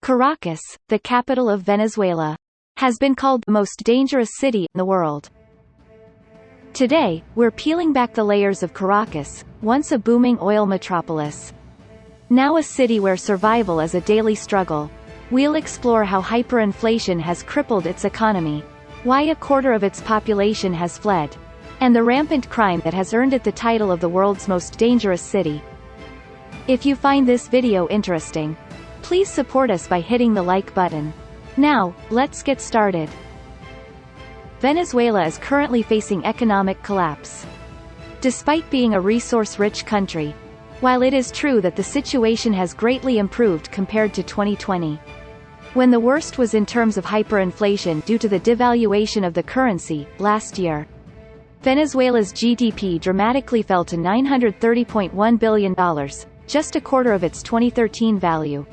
Caracas, the capital of Venezuela, has been called the most dangerous city in the world. Today, we're peeling back the layers of Caracas, once a booming oil metropolis. Now a city where survival is a daily struggle. We'll explore how hyperinflation has crippled its economy, why a quarter of its population has fled, and the rampant crime that has earned it the title of the world's most dangerous city. If you find this video interesting, please support us by hitting the like button. Now, let's get started. Venezuela is currently facing economic collapse. Despite being a resource-rich country, while it is true that the situation has greatly improved compared to 2020, when the worst was in terms of hyperinflation due to the devaluation of the currency, last year, Venezuela's GDP dramatically fell to $930.1 billion, just a quarter of its 2013 value.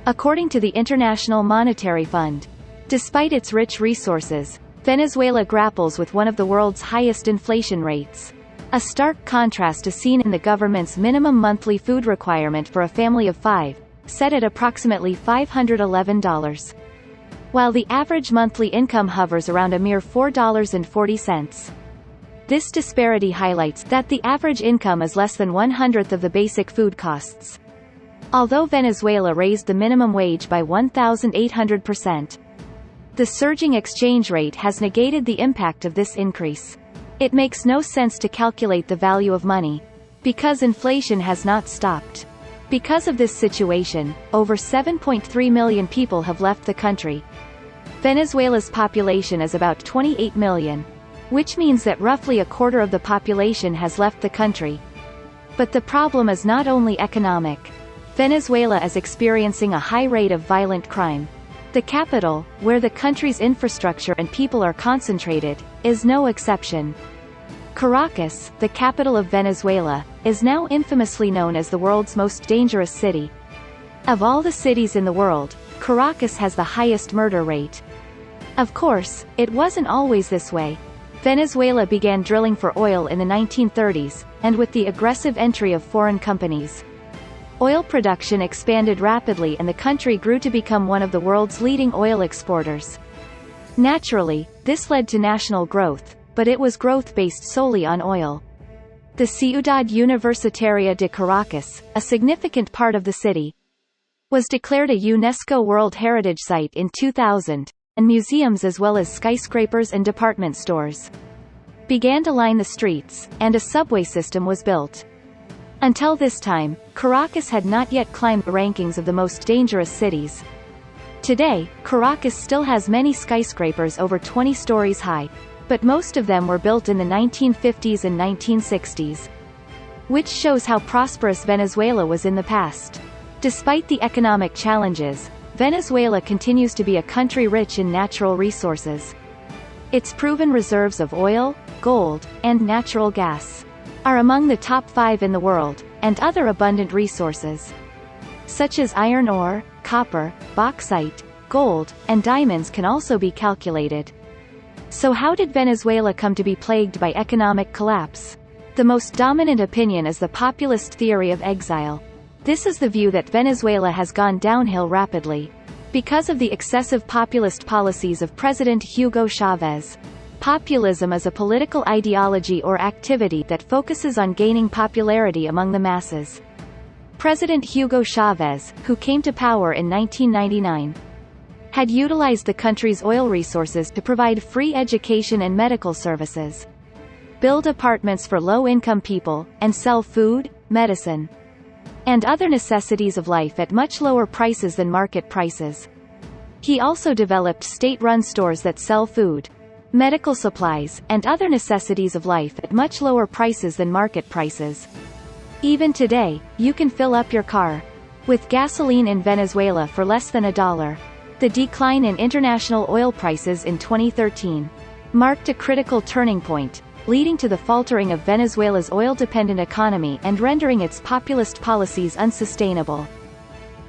According to the International Monetary Fund, despite its rich resources, Venezuela grapples with one of the world's highest inflation rates. A stark contrast is seen in the government's minimum monthly food requirement for a family of 5, set at approximately $511, while the average monthly income hovers around a mere $4.40. This disparity highlights that the average income is less than 1/100th of the basic food costs. Although Venezuela raised the minimum wage by 1,800%, the surging exchange rate has negated the impact of this increase. It makes no sense to calculate the value of money, because inflation has not stopped. Because of this situation, over 7.3 million people have left the country. Venezuela's population is about 28 million, which means that roughly a quarter of the population has left the country. But the problem is not only economic. Venezuela is experiencing a high rate of violent crime. The capital, where the country's infrastructure and people are concentrated, is no exception. Caracas, the capital of Venezuela, is now infamously known as the world's most dangerous city. Of all the cities in the world, Caracas has the highest murder rate. Of course, it wasn't always this way. Venezuela began drilling for oil in the 1930s, and with the aggressive entry of foreign companies, oil production expanded rapidly and the country grew to become one of the world's leading oil exporters. Naturally, this led to national growth, but it was growth based solely on oil. The Ciudad Universitaria de Caracas, a significant part of the city, was declared a UNESCO World Heritage Site in 2000, and museums as well as skyscrapers and department stores began to line the streets, and a subway system was built. Until this time, Caracas had not yet climbed the rankings of the most dangerous cities. Today, Caracas still has many skyscrapers over 20 stories high, but most of them were built in the 1950s and 1960s. Which shows how prosperous Venezuela was in the past. Despite the economic challenges, Venezuela continues to be a country rich in natural resources. Its proven reserves of oil, gold, and natural gas are among the top 5 in the world, and other abundant resources, such as iron ore, copper, bauxite, gold, and diamonds can also be calculated. So how did Venezuela come to be plagued by economic collapse? The most dominant opinion is the populist theory of exile. This is the view that Venezuela has gone downhill rapidly because of the excessive populist policies of President Hugo Chavez. Populism is a political ideology or activity that focuses on gaining popularity among the masses. President Hugo Chavez, who came to power in 1999, had utilized the country's oil resources to provide free education and medical services, build apartments for low-income people, and sell food, medicine, and other necessities of life at much lower prices than market prices. He also developed state-run stores that sell food, medical supplies, and other necessities of life at much lower prices than market prices. Even today, you can fill up your car with gasoline in Venezuela for less than $1. The decline in international oil prices in 2013 marked a critical turning point, leading to the faltering of Venezuela's oil-dependent economy and rendering its populist policies unsustainable.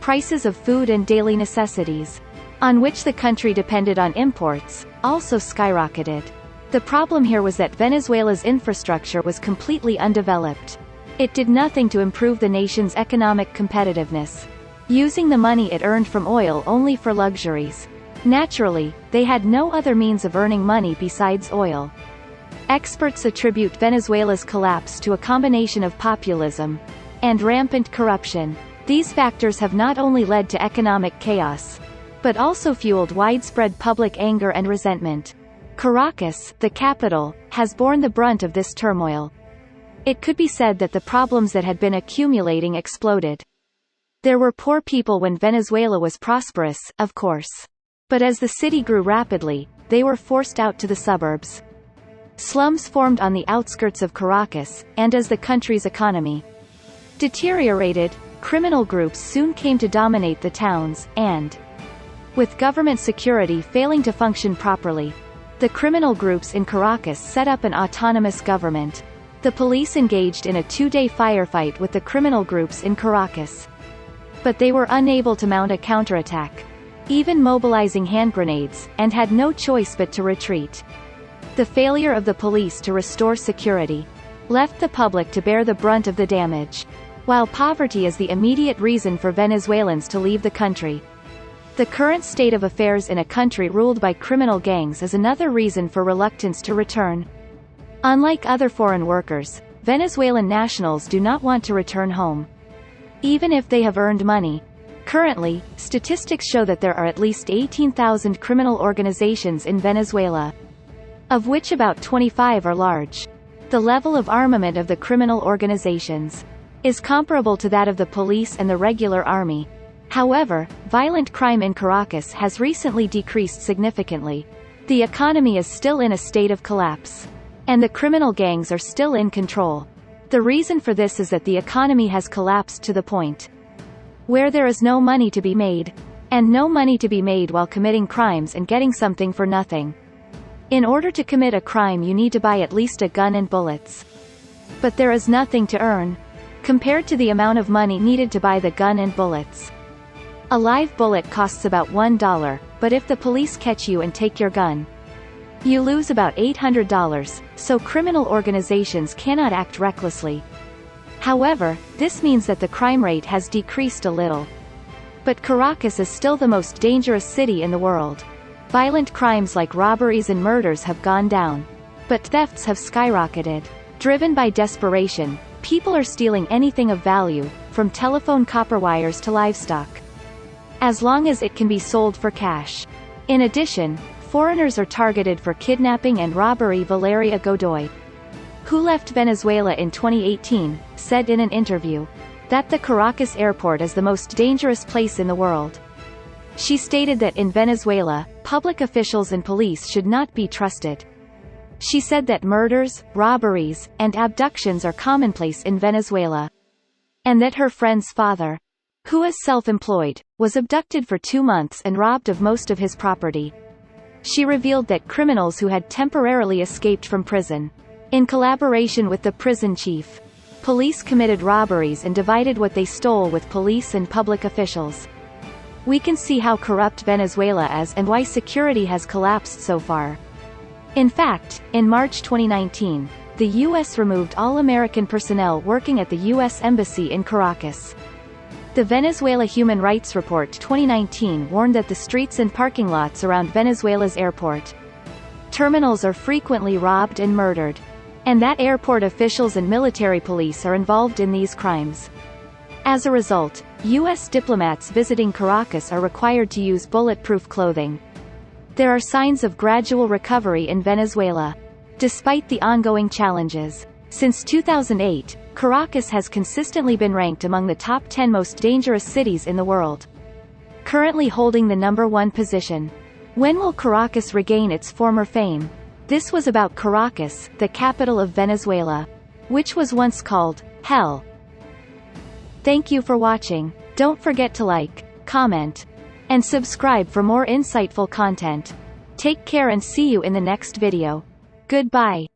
Prices of food and daily necessities, on which the country depended on imports, also skyrocketed. The problem here was that Venezuela's infrastructure was completely undeveloped. It did nothing to improve the nation's economic competitiveness. using the money it earned from oil only for luxuries. Naturally, they had no other means of earning money besides oil. Experts attribute Venezuela's collapse to a combination of populism and rampant corruption. These factors have not only led to economic chaos, but also fueled widespread public anger and resentment. Caracas, the capital, has borne the brunt of this turmoil. It could be said that the problems that had been accumulating exploded. There were poor people when Venezuela was prosperous, of course. But as the city grew rapidly, they were forced out to the suburbs. Slums formed on the outskirts of Caracas, and as the country's economy deteriorated, criminal groups soon came to dominate the towns, and, with government security failing to function properly, the criminal groups in Caracas set up an autonomous government. The police engaged in a 2-day firefight with the criminal groups in Caracas. But they were unable to mount a counterattack, even mobilizing hand grenades, and had no choice but to retreat. The failure of the police to restore security left the public to bear the brunt of the damage, while poverty is the immediate reason for Venezuelans to leave the country. The current state of affairs in a country ruled by criminal gangs is another reason for reluctance to return. Unlike other foreign workers, Venezuelan nationals do not want to return home, even if they have earned money. Currently, statistics show that there are at least 18,000 criminal organizations in Venezuela, of which about 25 are large. The level of armament of the criminal organizations is comparable to that of the police and the regular army. However, violent crime in Caracas has recently decreased significantly. The economy is still in a state of collapse, and the criminal gangs are still in control. The reason for this is that the economy has collapsed to the point where there is no money to be made, and no money to be made while committing crimes and getting something for nothing. In order to commit a crime you need to buy at least a gun and bullets. But there is nothing to earn, compared to the amount of money needed to buy the gun and bullets. A live bullet costs about $1, but if the police catch you and take your gun, you lose about $800, so criminal organizations cannot act recklessly. However, this means that the crime rate has decreased a little. But Caracas is still the most dangerous city in the world. Violent crimes like robberies and murders have gone down, but thefts have skyrocketed. Driven by desperation, people are stealing anything of value, from telephone copper wires to livestock, as long as it can be sold for cash. In addition, foreigners are targeted for kidnapping and robbery. Valeria Godoy, who left Venezuela in 2018, said in an interview that the Caracas airport is the most dangerous place in the world. She stated that in Venezuela, public officials and police should not be trusted. She said that murders, robberies, and abductions are commonplace in Venezuela, and that her friend's father, who is self-employed, was abducted for 2 months and robbed of most of his property. She revealed that criminals who had temporarily escaped from prison, in collaboration with the prison chief, police committed robberies and divided what they stole with police and public officials. We can see how corrupt Venezuela is and why security has collapsed so far. In fact, in March 2019, the U.S. removed all American personnel working at the U.S. Embassy in Caracas. The Venezuela Human Rights Report 2019 warned that the streets and parking lots around Venezuela's airport terminals are frequently robbed and murdered, and that airport officials and military police are involved in these crimes. As a result, U.S. diplomats visiting Caracas are required to use bulletproof clothing. There are signs of gradual recovery in Venezuela, despite the ongoing challenges. Since 2008, Caracas has consistently been ranked among the top 10 most dangerous cities in the world, currently holding the #1 position. When will Caracas regain its former fame? This was about Caracas, the capital of Venezuela, which was once called Hell. Thank you for watching. Don't forget to like, comment, and subscribe for more insightful content. Take care and see you in the next video. Goodbye.